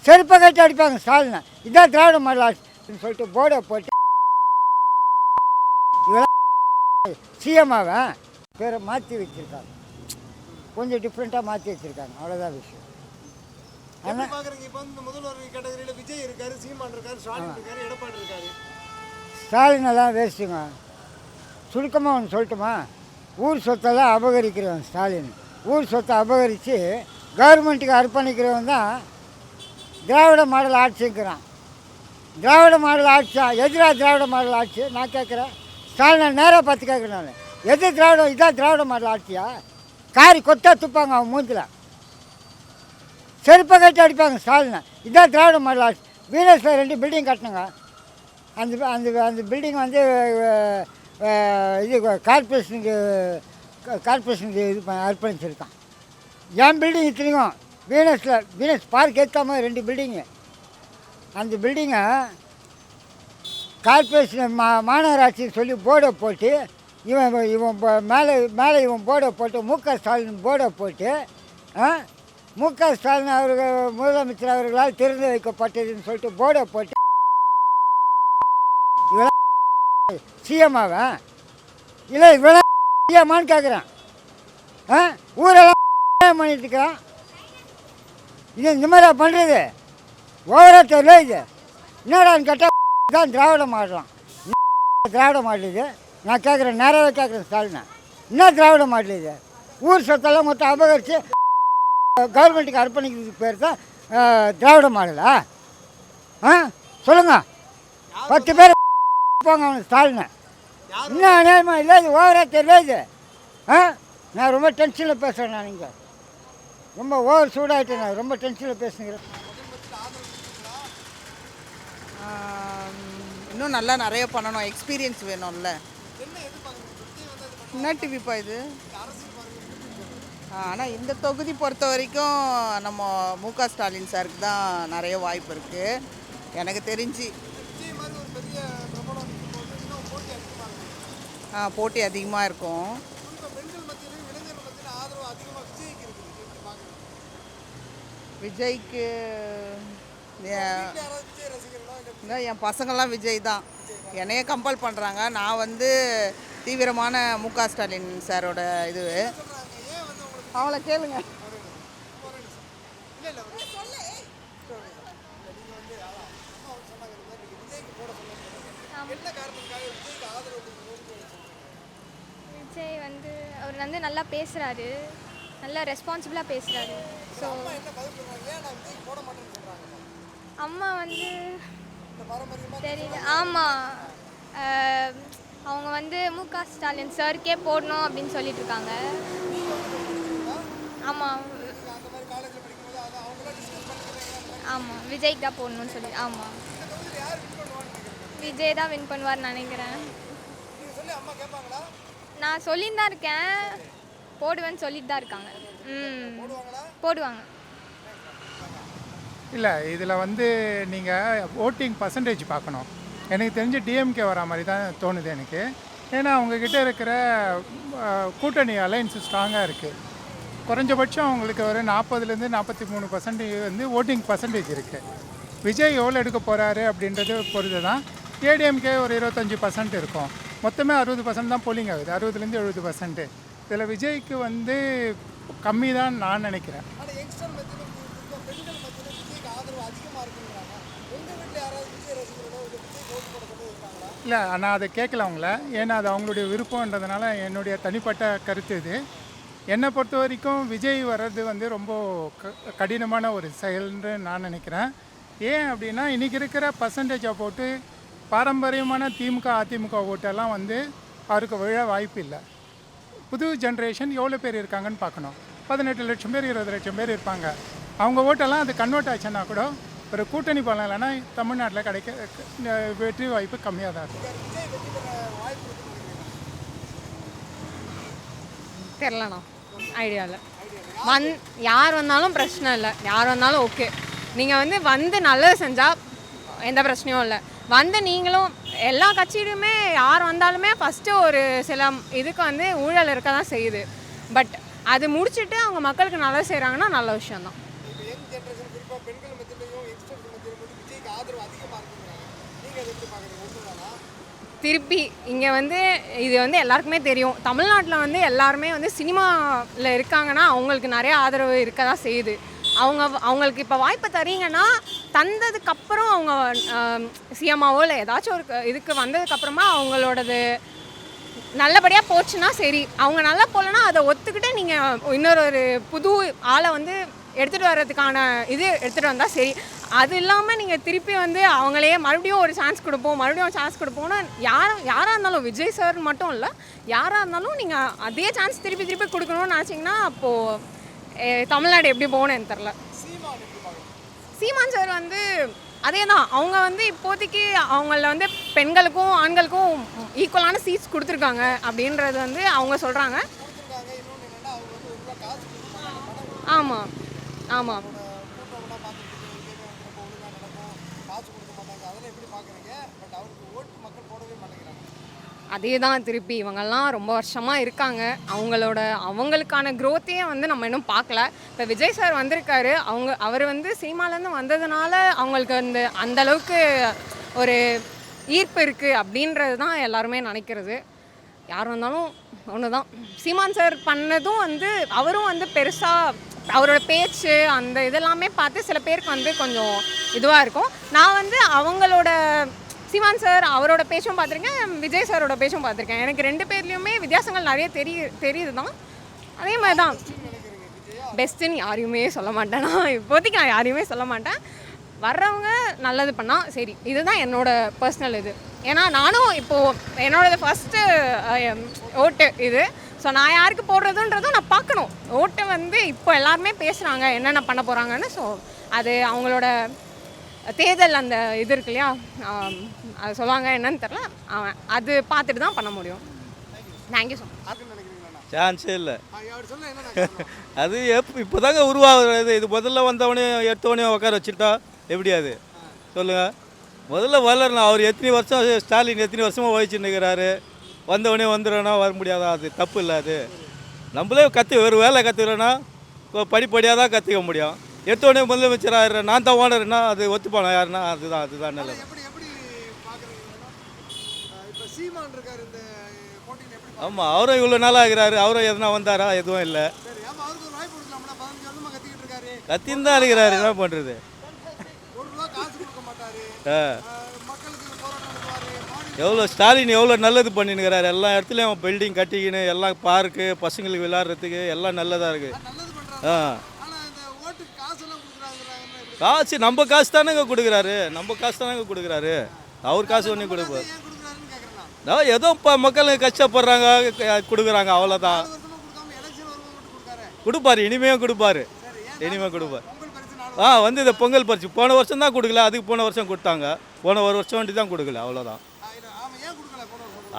செருப்பை கட்டி அடிப்பாங்க ஸ்டாலினை. இதான் திராவிட மாடல் ஆட்சின்னு சொல்லிட்டு போர்டை போட்டு இவெல்லாம் சிஎம்மாவை பேரை மாற்றி வச்சுருக்காங்க. கொஞ்சம் டிஃப்ரெண்ட்டாக மாற்றி வச்சுருக்காங்க, அவ்வளோதான் விஷயம். ஆனால் இப்போ வந்து முதல்வர் கேட்டகரியில் விஜய் இருக்காரு, சீமான் இருக்காரு, ஸ்டாலின் இருக்காரு, எடப்பாடி இருக்காரு. ஸ்டாலினெல்லாம் வேஸ்ட்டுங்க. சுருக்கமாக ஒன்று சொல்லட்டுமா? ஊர் சொத்தெல்லாம் அபகரிக்கிறவன் ஸ்டாலின். ஊர் சொத்தை அபகரித்து கவர்மெண்ட்டுக்கு அர்ப்பணிக்கிறவன் தான் திராவிட மாடல் ஆட்சிங்கிறான். திராவிட மாடல் ஆட்சியா? எதிராக திராவிட மாடல் ஆட்சி நான் கேட்குறேன். ஸ்டாலினை நேராக பார்த்து கேட்குறேன் நான். எது திராவிடம்? இதான் திராவிட மாடல் ஆட்சியா? காரி கொத்தா துப்பாங்க அவன் மூஞ்சில், செருப்பை கட்டி அடிப்பாங்க ஸ்டாலினை. இதான் திராவிட மாடல் ஆட்சி. வீனஸில் 2 பில்டிங் கட்டணுங்க. அந்த அந்த அந்த பில்டிங் வந்து இது கார்பரேஷனுக்கு இது அர்ப்பணிச்சிருக்கான். என் பில்டிங் இத்தனைக்கும் வீனஸ் பார்க் ஏற்றாமல் 2 பில்டிங்கு. அந்த பில்டிங்கை கார்பரேஷன் மாநகராட்சின்னு சொல்லி போர்டை போட்டு இவன் மேலே இவன் போர்டை போட்டு மு.க. ஸ்டாலின் போர்டை போட்டு மு.க. ஸ்டாலின் அவர்கள் முதலமைச்சர் அவர்களால் திறந்து வைக்கப்பட்டதுன்னு சொல்லிட்டு போர்டை போட்டு இவெல்லாம் சிஎம்மாவை இல்லை இவெல்லாம் சிஎம்மான்னு கேட்குறான். ஊரெல்லாம் பண்ணிட்டு இருக்கிறான். இது இந்த மாதிரியா பண்ணுறது? ஓவரா தெரியல இது. என்னடான்னு கேட்டால் தான் திராவிட மாடலாம். திராவிட மாடல் இது. நான் கேட்குறேன், நேராகவே கேட்குறேன் ஸ்டாலினை. என்ன திராவிட மாடல் இது? ஊர் சொத்தெல்லாம் மொத்தம் அபகரித்து கவர்மெண்ட்டுக்கு அர்ப்பணிக்கிறதுக்கு பேர் தான் திராவிட மாடலா? சொல்லுங்கள். 10 பேர் போங்க அவனுக்கு ஸ்டாலினை. இன்னும் நேரமாக இல்லை, இது ஓவரா தெரியல இது. நான் ரொம்ப டென்ஷனில் பேசுகிறேன். நான் இங்கே ரொம்ப ஓவர் சூடாகிட்டேன். நான் ரொம்ப டென்ஷனில் பேசுகிறேன். இன்னும் நல்லா நிறைய பண்ணணும், எக்ஸ்பீரியன்ஸ் வேணும்ல. என்ன டிவிப்பா இது? ஆனால் இந்த தொகுதி பொறுத்த வரைக்கும் நம்ம மு.க. ஸ்டாலின் சாருக்கு தான் நிறைய வாய்ப்பு இருக்குது எனக்கு தெரிஞ்சு. போட்டி அதிகமாக இருக்கும். விஜய்க்கு என் பசங்கள்லாம் விஜய் தான். என்னையே கம்பல் பண்ணுறாங்க. நான் வந்து தீவிரமான மு.க. ஸ்டாலின் சாரோட இது. அவளை கேளுங்க. விஜய் வந்து அவர் வந்து நல்லா பேசுகிறாரு, நல்லா ரெஸ்பான்சிபிளாக பேசுகிறாரு. ஸோ அம்மா வந்து தெரியல. ஆமாம், அவங்க வந்து மு.க. ஸ்டாலின் சாருக்கே போடணும் அப்படின்னு சொல்லிட்டு இருக்காங்க. ஆமாம் ஆமாம், விஜய்க்கு தான் போடணும்னு சொல்லி. ஆமாம், விஜய் தான் வின் பண்ணுவார்னு நினைக்கிறேன். நான் சொல்லின்னு தான் இருக்கேன், போடுவேன்னு சொல்லிட்டு தான் இருக்காங்க. போடுவாங்க. இல்லை, இதில் வந்து நீங்கள் ஓட்டிங் பர்சன்டேஜ் பார்க்கணும். எனக்கு தெரிஞ்சு டிஎம்கே வரா மாதிரி தான் தோணுது எனக்கு. ஏன்னா அவங்கக்கிட்ட இருக்கிற கூட்டணி அலைன்ஸ் ஸ்ட்ராங்காக இருக்குது. குறைஞ்சபட்சம் அவங்களுக்கு ஒரு 40% 43% வந்து ஓட்டிங் பர்சன்டேஜ் இருக்குது. விஜய் எவ்வளோ எடுக்க போகிறாரு அப்படின்றது பொறுத்து தான். ஏடிஎம்கே ஒரு 25% இருக்கும். மொத்தமே 60% தான் போலிங் ஆகுது, 60% 70%. இதில் விஜய்க்கு வந்து கம்மி தான் நான் நினைக்கிறேன். இல்லை, நான் அதை கேட்கல அவங்கள. ஏன்னா அது அவங்களுடைய விருப்பன்றதுனால என்னுடைய தனிப்பட்ட கருத்து இது. என்னை பொறுத்த வரைக்கும் விஜய் வர்றது வந்து ரொம்ப கடினமான ஒரு செயல்னு நான் நினைக்கிறேன். ஏன் அப்படின்னா இன்றைக்கி இருக்கிற பர்சன்டேஜை போட்டு பாரம்பரியமான திமுக அதிமுக ஓட்டெல்லாம் வந்து அவருக்கு விழ வாய்ப்பு இல்லை. புது ஜென்ரேஷன் எவ்வளோ பேர் இருக்காங்கன்னு பார்க்கணும். 18 லட்சம் பேர் 20 லட்சம் பேர் இருப்பாங்க. அவங்க ஓட்டெல்லாம் அது கன்வெர்ட் ஆச்சுன்னா கூட ஒரு கூட்டணி பலம் இல்லைன்னா தமிழ்நாட்டில் வெற்றி வாய்ப்பு கம்மியாக தான் இருக்கும். தெரிலண்ணா, ஐடியாவில் யார் வந்தாலும் பிரச்சனை இல்லை, யார் வந்தாலும் ஓகே. நீங்கள் வந்து நல்லது செஞ்சால் எந்த பிரச்சனையும் இல்லை. நீங்களும் எல்லா கட்சியிலுமே யார் வந்தாலுமே ஃபஸ்ட்டு ஒரு சில இதுக்கு வந்து ஊழல் இருக்க தான் செய்யுது. பட் அது முடிச்சுட்டு அவங்க மக்களுக்கு நல்லது செய்கிறாங்கன்னா நல்ல விஷயந்தான். ஆதரவு அதிகமாக இருக்குங்கிறாங்க. நீங்கள் அதை எப்படி பார்க்குறீங்க? உண்மைதானா? திருப்பி இங்கே வந்து இது வந்து எல்லாருக்குமே தெரியும். தமிழ்நாட்டில் வந்து எல்லாருமே வந்து சினிமாவில் இருக்காங்கன்னா அவங்களுக்கு நிறைய ஆதரவு இருக்க தான் செய்யுது. அவங்களுக்கு இப்போ வாய்ப்பு தரீங்கன்னா தந்ததுக்கப்புறம் அவங்க சிஎம்மாவோ இல்லை ஏதாச்சும் ஒரு இதுக்கு வந்ததுக்கப்புறமா அவங்களோடது நல்லபடியாக போச்சுன்னா சரி. அவங்க நல்லா போகலன்னா அதை ஒத்துக்கிட்டு நீங்கள் இன்னொரு புது ஆளை வந்து எடுத்துகிட்டு வர்றதுக்கான இது எடுத்துகிட்டு வந்தால் சரி. அது இல்லாமல் நீங்கள் திருப்பி வந்து அவங்களையே மறுபடியும் ஒரு சான்ஸ் கொடுப்போம்னு யாராக இருந்தாலும் விஜய் சார் மட்டும் இல்லை, யாராக இருந்தாலும் நீங்கள் அதே சான்ஸ் திருப்பி கொடுக்கணும்னு நினச்சிங்கன்னா அப்போது தமிழ்நாடு எப்படி போகணும்னு எனக்கு தெரில. சீமான் சார் வந்து அதே தான். அவங்க வந்து இப்போதைக்கு அவங்கள வந்து பெண்களுக்கும் ஆண்களுக்கும் ஈக்குவலான சீட்ஸ் கொடுத்துருக்காங்க அப்படின்றது வந்து அவங்க சொல்கிறாங்க. ஆமாம் ஆமாம். அதே தான். திருப்பி இவங்கெல்லாம் ரொம்ப வருஷமாக இருக்காங்க. அவங்களுக்கான க்ரோத்தையே வந்து நம்ம இன்னும் பார்க்கல. இப்போ விஜய் சார் வந்திருக்காரு. அவர் வந்து சினிமாலேருந்து வந்ததுனால அவங்களுக்கு அந்த அளவுக்கு ஒரு ஈர்ப்பு இருக்குது அப்படின்றது தான் எல்லாருமே நினைக்கிறது. யார் வந்தாலும் ஒன்று தான். சீமான் சார் பண்ணதும் வந்து அவரும் வந்து பெருசாக அவரோட பேச்சு அந்த இதெல்லாமே பார்த்து சில பேருக்கு வந்து கொஞ்சம் இதுவாக இருக்கும். நான் வந்து அவங்களோட சீமான் சார் அவரோட பேச்சும் பார்த்துருக்கேன், விஜய் சாரோட பேச்சும் பார்த்துருக்கேன். எனக்கு 2 பேர்லேயுமே வித்தியாசங்கள் நிறைய தெரியுது தான். அதே மாதிரி தான் பெஸ்ட்டுன்னு யாரையுமே சொல்ல மாட்டேன். நான் இப்போதைக்கு யாரையுமே சொல்ல மாட்டேன். வர்றவங்க நல்லது பண்ணால் சரி. இதுதான் என்னோட பர்சனல் இது. ஏன்னா நானும் இப்போது என்னோடது ஃபஸ்ட்டு ஓட்டு இது. ஸோ நான் யாருக்கு போடுறதுன்றதும் நான் பார்க்கணும். ஓட்டை வந்து இப்போ எல்லாருமே பேசுகிறாங்க என்னென்ன பண்ண போகிறாங்கன்னு. ஸோ அது அவங்களோட தேர்தல் அந்த இது இருக்கு இல்லையா, அது சொல்லுவாங்க என்னன்னு தெரில, அவன் அது பார்த்துட்டு தான் பண்ண முடியும். Thank you so much. சான்ஸே இல்லை. அது இப்போ தாங்க உருவாகுறது. இது முதல்ல வந்தவனே எடுத்தவனே உட்கார வச்சுட்டா எப்படி அது சொல்லுங்கள்? முதல்ல வளரணும். அவர் எத்தனை வருஷம் ஸ்டாலின் எத்தனை வருஷமாக வகிச்சுன்னு இருக்கிறாரு. வந்தவனே வந்துடுறோன்னா வர முடியாதா? அது தப்பு இல்லை. அது நம்மளே ஒரு வேலை கற்றுக்கிறோன்னா படிப்படியாக தான் கற்றுக்க முடியும். எடுத்தோடனே முதலமைச்சர் ஆகிடுற நான் தான் ஓனர்னா அது ஒத்துப்பானா யாருன்னா? அதுதான் நல்லது. ஆமாம், அவரும் இவ்வளோ நாளாக இருக்கிறாரு. அவரும் எதுனா வந்தாரா? எதுவும் இல்லை. கத்தின்னு தான் இருக்கிறாரு. என்ன பண்ணுறது? எவ்வளோ ஸ்டாலின் எவ்வளோ நல்லது பண்ணினுக்கிறாரு. எல்லா இடத்துலையும் பில்டிங் கட்டிக்கின்னு எல்லாம் பார்க்கு பசங்களுக்கு விளையாடுறதுக்கு எல்லாம் நல்லதாக இருக்குது. காசு நம்ம காசு தானேங்க கொடுக்குறாரு. அவர் காசு ஒன்றும் கொடுப்பார். ஏதோ இப்போ மக்கள் கஷ்டப்படுறாங்க கொடுக்குறாங்க, அவ்வளோதான். கொடுப்பாரு, இனிமேல் கொடுப்பாரு. வந்து இந்த பொங்கல் பரிசு போன வருஷம் தான் கொடுக்கல. அதுக்கு போன வருஷம் கொடுத்தாங்க. போன ஒரு வருஷம் வண்டி தான் கொடுக்கல, அவ்வளோதான்.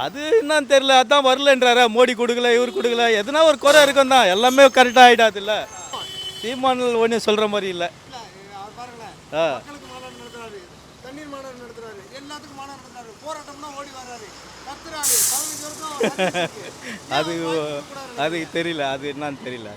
அது என்னன்னு தெரியல. அதான் வரலன்றாரு. மோடி கொடுக்கல, இவர் கொடுக்கல. எதுனா ஒரு குறை இருக்கும் தான். எல்லாமே கரெக்டாக ஆகிடாது இல்லை. சீமானல் ஒன்றும் சொல்கிற மாதிரி இல்லை. அது தெரியல. அது என்னன்னு தெரியல.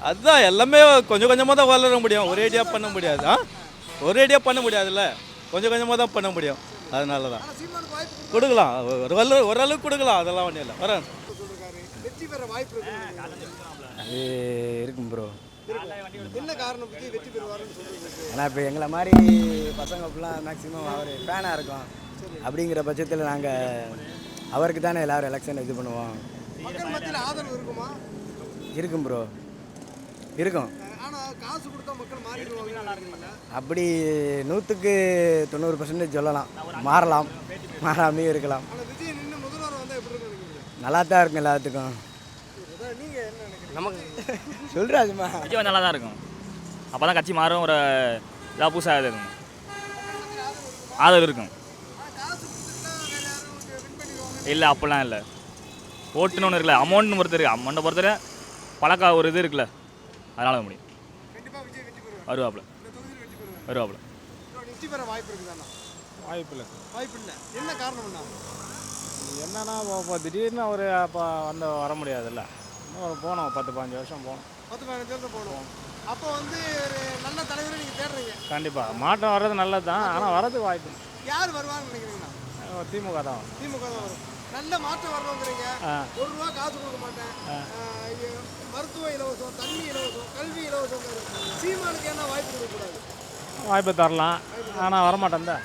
அதுதான் எல்லாமே கொஞ்சம் கொஞ்சமாக தான் வளர முடியும். ஒரேடியாக பண்ண முடியாது. பண்ண முடியாதுல்ல. கொஞ்சம் கொஞ்சமாக தான் பண்ண முடியும். அதனால தான் கொடுக்கலாம். ஓரளவுக்கு கொடுக்கலாம். அதெல்லாம் ஒன்றும் இல்லை. வரேன். அது இருக்கும் ப்ரோ. என்ன காரணம் விஜய் வெற்றி பெறுவாருன்னு சொல்றீங்க? ஏன்னா இப்போ எங்களை மாதிரி பசங்க ஃபுல்லாக மேக்ஸிமம் அவர் ஃபேனாக இருக்கும். அப்படிங்கிற பட்சத்தில் நாங்கள் அவருக்கு தானே எல்லோரும் எலெக்ஷன் இது பண்ணுவோம். மக்கள் மத்தியில் ஆதரவு இருக்குமா? இருக்கும் ப்ரோ, இருக்கும். ஆனால் காசு கொடுத்தா மக்கள் மாறிடுவாங்க. அப்படி 100க்கு 90% சொல்லலாம். மாறாமே இருக்கலாம். ஆனால் விஜய் நின்று முதல்வர் வந்தால் எப்படி இருக்கும்? நல்லா தான் இருக்கும் எல்லாத்துக்கும். நீங்கள் என்ன நினைக்கிறீங்க? நமக்கு சொல்கிறாச்சுமா விஜய் நல்லா தான் இருக்கும். அப்போ தான் கட்சி மாறும். ஒரு இதாக புதுசாக இருக்கும், ஆதரவு இருக்கும். இல்லை அப்படிலாம் இல்லை. ஓட்டுன்னு ஒன்று இருக்குல்ல, அமௌண்ட்னு பொறுத்தவரை பழக்கா ஒரு இது இருக்குல்ல, அதனால முடியும். வருவாப்புல. வெற்றி பெற வாய்ப்பு இருக்குதாண்ணா? வாய்ப்பு இல்லை. என்ன காரணம்ண்ணா? என்னன்னா இப்போ திடீர்னு அவர் அப்போ வர முடியாதுல்ல. இன்னும் போனோம் 10-15 வருஷம் போகணும். 10-15 வருஷம் போகணும். அப்போ வந்து ஒரு நல்ல தலைவரை நீங்கள் தேடுறீங்க. கண்டிப்பாக மாற்றம் வர்றது நல்லது தான், ஆனால் வரதுக்கு வாய்ப்பு இல்லை. யார் வருவான்னு நினைக்கிறீங்கண்ணா? திமுக தான் வரும். திமுக தான் வரும். நல்ல மாற்றம் வரணுங்கிறீங்க. ஆ. ₹1 காசு கொடுக்க மாட்டேன். இது மருத்துவ இலவசம், தண்ணி இலவசம், கல்வி இலவசம். சீமானுக்கு என்ன வாய்ப்பு கொடுக்கக்கூடாது? வாய்ப்பு தரலாம், ஆனால் வரமாட்டேன் தான்.